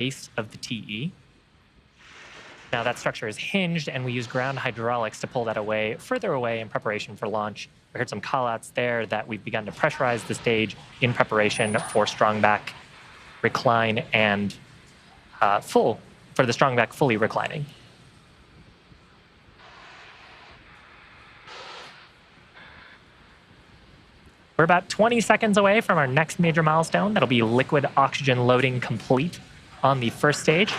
base of the TE. Now that structure is hinged, and we use ground hydraulics to pull that away, further away in preparation for launch. We heard some callouts there that we've begun to pressurize the stage in preparation for strong back recline and for the strong back fully reclining. We're about 20 seconds away from our next major milestone. That'll be liquid oxygen loading complete on the first stage,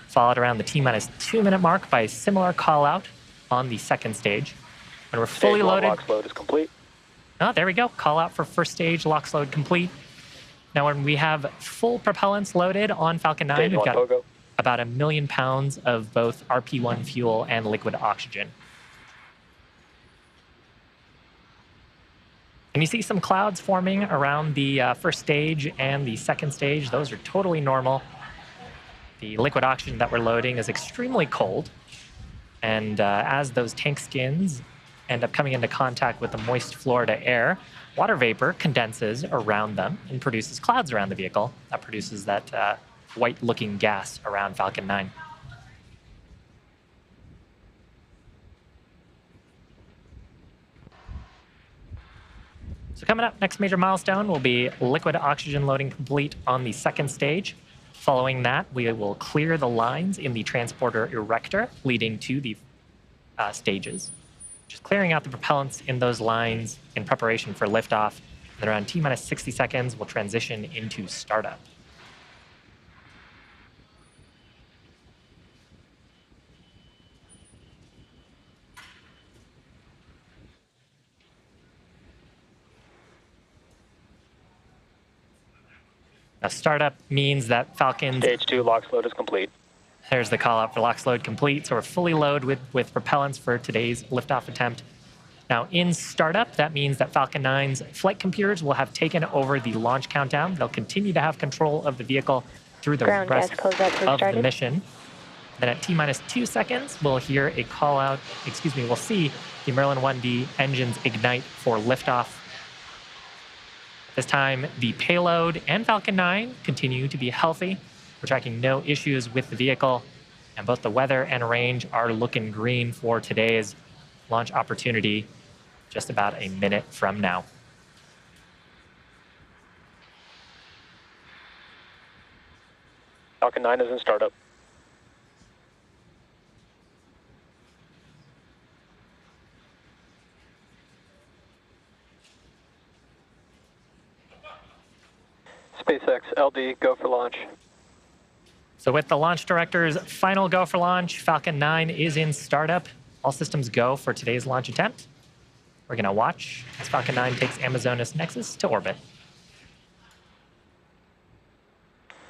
followed around the T-minus 2 minute mark by a similar call out on the second stage. When we're fully loaded. LOX load is complete. Oh, there we go. Call out for first stage, LOX load complete. Now, when we have full propellants loaded on Falcon 9, we've got about 1 million pounds of both RP1 fuel and liquid oxygen. And you see some clouds forming around the first stage and the second stage. Those are totally normal. The liquid oxygen that we're loading is extremely cold. And as those tank skins end up coming into contact with the moist Florida air, water vapor condenses around them and produces clouds around the vehicle. That produces that white-looking gas around Falcon 9. So coming up, next major milestone will be liquid oxygen loading complete on the second stage. Following that, we will clear the lines in the transporter erector leading to the stages. Just clearing out the propellants in those lines in preparation for liftoff. And then around T-minus 60 seconds, we'll transition into startup. Now, startup means that Falcon's... Stage 2 LOX load is complete. There's the call out for LOX load complete. So we're fully loaded with propellants for today's liftoff attempt. Now, in startup, that means that Falcon 9's flight computers will have taken over the launch countdown. They'll continue to have control of the vehicle through the rest of the mission. Then at T-minus 2 seconds, we'll hear a call out, we'll see the Merlin 1D engines ignite for liftoff. This time, the payload and Falcon 9 continue to be healthy. We're tracking no issues with the vehicle, and both the weather and range are looking green for today's launch opportunity just about a minute from now. Falcon 9 is in startup. SpaceX LD, go for launch. So with the launch director's final go for launch, Falcon 9 is in startup. All systems go for today's launch attempt. We're going to watch as Falcon 9 takes Amazonas Nexus to orbit.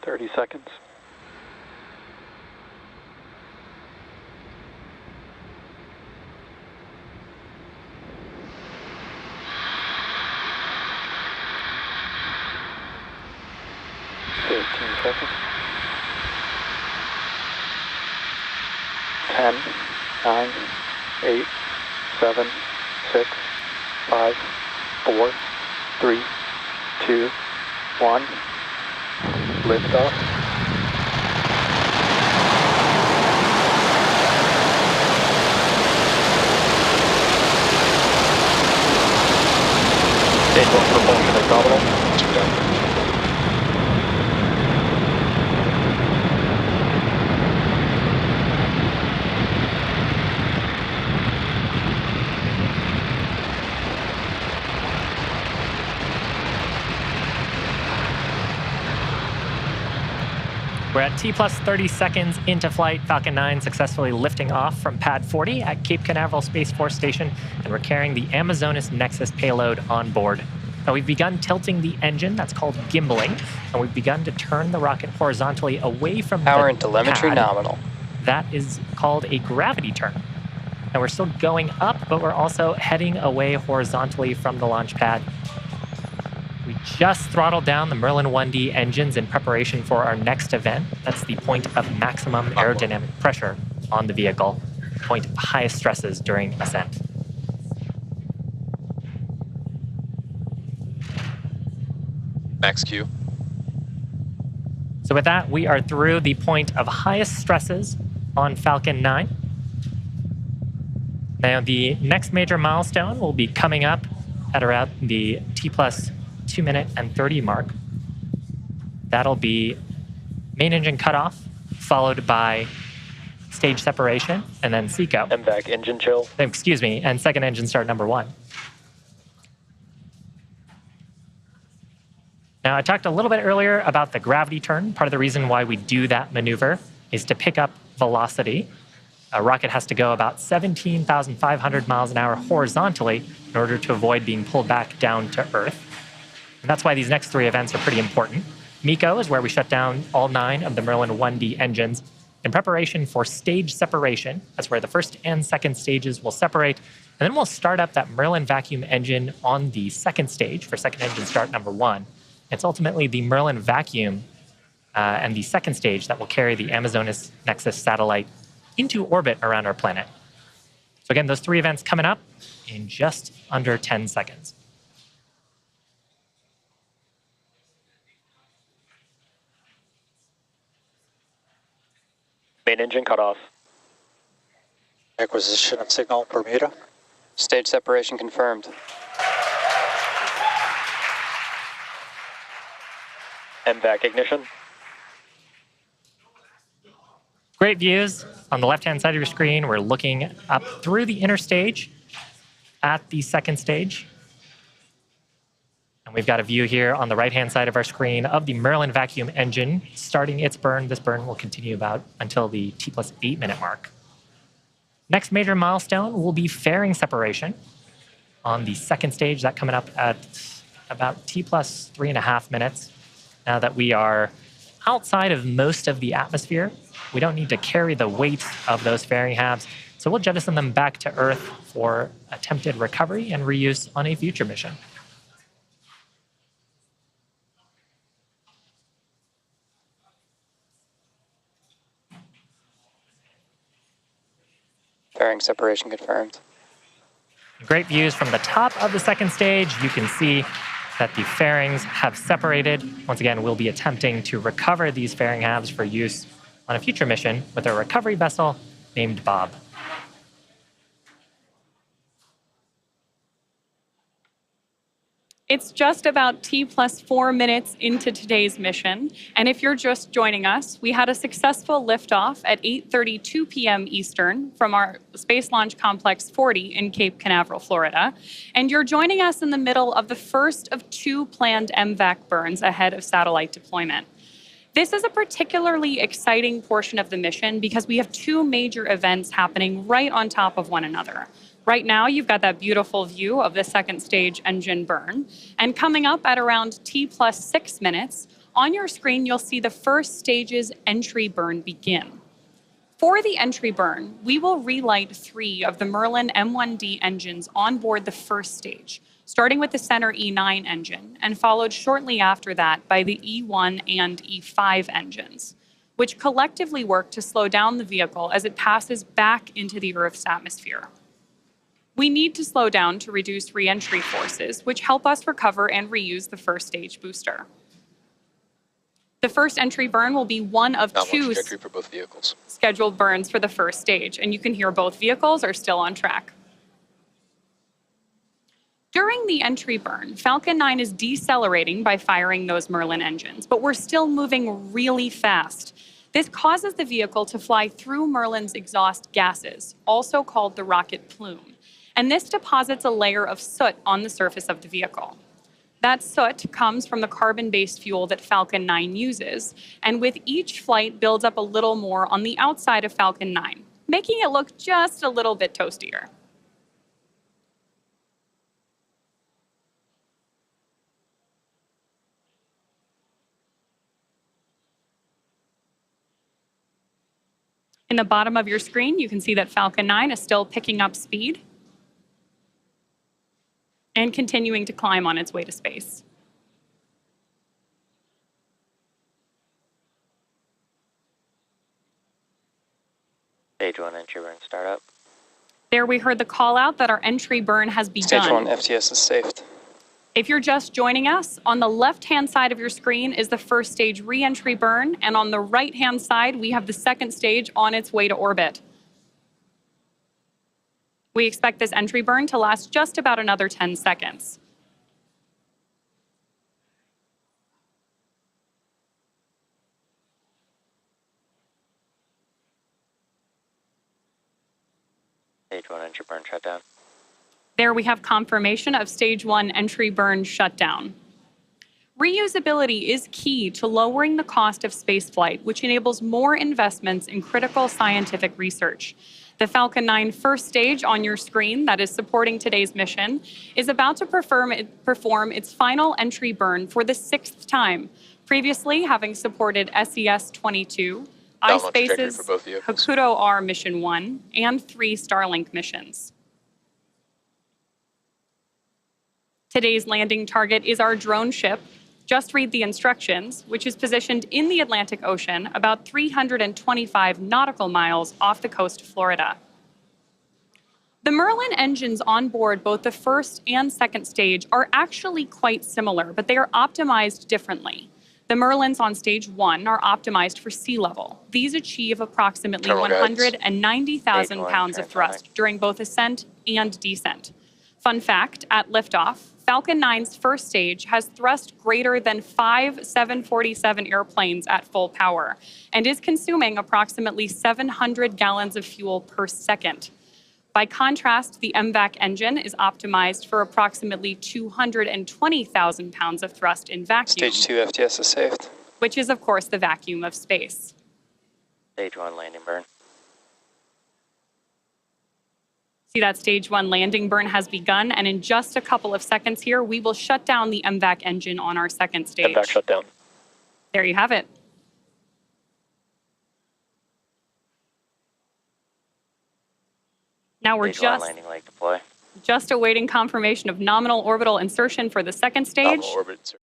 30 seconds. Seconds. 10, 9, 8, 7, 6, 5, 4, 3, 2, 1. Lift off. Stage 1 propulsion is nominal. 2 down. We're at T-plus 30 seconds into flight. Falcon 9 successfully lifting off from Pad 40 at Cape Canaveral Space Force Station, and we're carrying the Amazonas Nexus payload on board. Now, we've begun tilting the engine. That's called gimbaling, and we've begun to turn the rocket horizontally away from power the and telemetry pad. Nominal. That is called a gravity turn. Now, we're still going up, but we're also heading away horizontally from the launch pad. We just throttled down the Merlin 1D engines in preparation for our next event. That's the point of maximum aerodynamic pressure on the vehicle, point of highest stresses during ascent. Max Q. So with that, we are through the point of highest stresses on Falcon 9. Now, the next major milestone will be coming up at around the T+2 minute and 30 mark. That'll be main engine cutoff, followed by stage separation, and then SECO. MVAC engine chill. Excuse me, and second engine start number 1. Now, I talked a little bit earlier about the gravity turn. Part of the reason why we do that maneuver is to pick up velocity. A rocket has to go about 17,500 miles an hour horizontally in order to avoid being pulled back down to Earth. And that's why these next 3 events are pretty important. MECO is where we shut down all 9 of the Merlin 1D engines in preparation for stage separation. That's where the first and second stages will separate. And then we'll start up that Merlin vacuum engine on the second stage for second engine start number 1. It's ultimately the Merlin vacuum and the second stage that will carry the Amazonas Nexus satellite into orbit around our planet. So again, those 3 events coming up in just under 10 seconds. Main engine cutoff. Acquisition of signal Bermuda. Stage separation confirmed. MVAC ignition. Great views. On the left-hand side of your screen, we're looking up through the inner stage at the second stage. And we've got a view here on the right-hand side of our screen of the Merlin vacuum engine starting its burn. This burn will continue about until the T+8 minute mark. Next major milestone will be fairing separation on the second stage. That coming up at about T+3.5 minutes. Now that we are outside of most of the atmosphere, we don't need to carry the weight of those fairing halves, so we'll jettison them back to Earth for attempted recovery and reuse on a future mission. Fairing separation confirmed. Great views from the top of the second stage. You can see that the fairings have separated. Once again, we'll be attempting to recover these fairing halves for use on a future mission with a recovery vessel named Bob. It's just about T+4 minutes into today's mission, and if you're just joining us, we had a successful liftoff at 8:32 p.m. Eastern from our Space Launch Complex 40 in Cape Canaveral, Florida, and you're joining us in the middle of the first of 2 planned MVAC burns ahead of satellite deployment. This is a particularly exciting portion of the mission because we have 2 major events happening right on top of one another. Right now, you've got that beautiful view of the second stage engine burn. And coming up at around T+6 minutes, on your screen, you'll see the first stage's entry burn begin. For the entry burn, we will relight 3 of the Merlin M1D engines on board the first stage, starting with the center E9 engine, and followed shortly after that by the E1 and E5 engines, which collectively work to slow down the vehicle as it passes back into the Earth's atmosphere. We need to slow down to reduce re-entry forces, which help us recover and reuse the first stage booster. The first entry burn will be one of 2 trajectory for both vehicles. scheduled burns for the first stage, and you can hear both vehicles are still on track. During the entry burn, Falcon 9 is decelerating by firing those Merlin engines, but we're still moving really fast. This causes the vehicle to fly through Merlin's exhaust gases, also called the rocket plume. And this deposits a layer of soot on the surface of the vehicle. That soot comes from the carbon-based fuel that Falcon 9 uses, and with each flight builds up a little more on the outside of Falcon 9, making it look just a little bit toastier. In the bottom of your screen, you can see that Falcon 9 is still picking up speed and continuing to climb on its way to space. Stage 1 entry burn startup. There we heard the call out that our entry burn has begun. Stage 1 FTS is saved. If you're just joining us, on the left-hand side of your screen is the first stage re-entry burn, and on the right-hand side, we have the second stage on its way to orbit. We expect this entry burn to last just about another 10 seconds. Stage 1 entry burn shutdown. There we have confirmation of stage 1 entry burn shutdown. Reusability is key to lowering the cost of spaceflight, which enables more investments in critical scientific research. The Falcon 9 first stage on your screen that is supporting today's mission is about to perform its final entry burn for the 6th time, previously having supported SES-22, iSpace's Hakuto R Mission 1, and 3 Starlink missions. Today's landing target is our drone ship. Just read the instructions, which is positioned in the Atlantic Ocean, about 325 nautical miles off the coast of Florida. The Merlin engines on board both the first and second stage are actually quite similar, but they are optimized differently. The Merlins on stage 1 are optimized for sea level. These achieve approximately 190,000 pounds of thrust during both ascent and descent. Fun fact, at liftoff, Falcon 9's first stage has thrust greater than 5 747 airplanes at full power and is consuming approximately 700 gallons of fuel per second. By contrast, the MVAC engine is optimized for approximately 220,000 pounds of thrust in vacuum. Stage 2 FTS is saved. Which is, of course, the vacuum of space. Stage 1 landing burn. See that stage 1 landing burn has begun, and in just a couple of seconds here, we will shut down the MVAC engine on our second stage. MVAC shut down. There you have it. Now we're Stage 1 landing leg deploy. just awaiting confirmation of nominal orbital insertion for the second stage. Nominal orbit insertion.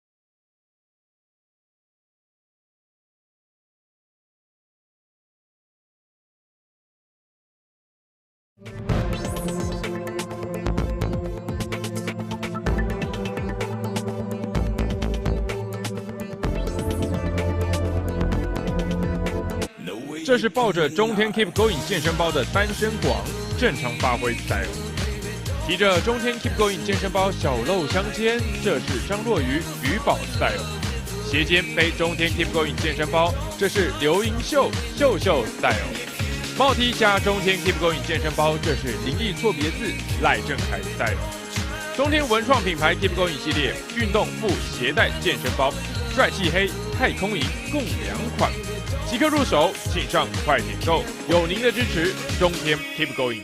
这是抱着中天 Keep Going 健身包的单身广正常发挥 style， 提着中天 Keep Going 健身包小露相间，这是张若昀鱼宝 style， 斜肩背中天 Keep Going 健身包，这是刘盈秀秀秀 style， 帽 T 加中天 Keep Going 健身包，这是林立错别字赖正凯 style。中天文创品牌 Keep Going 系列运动不携带健身包，帅气黑、太空银共2款。即刻入手，请上快点购，有您的支持，中天 Keep Going。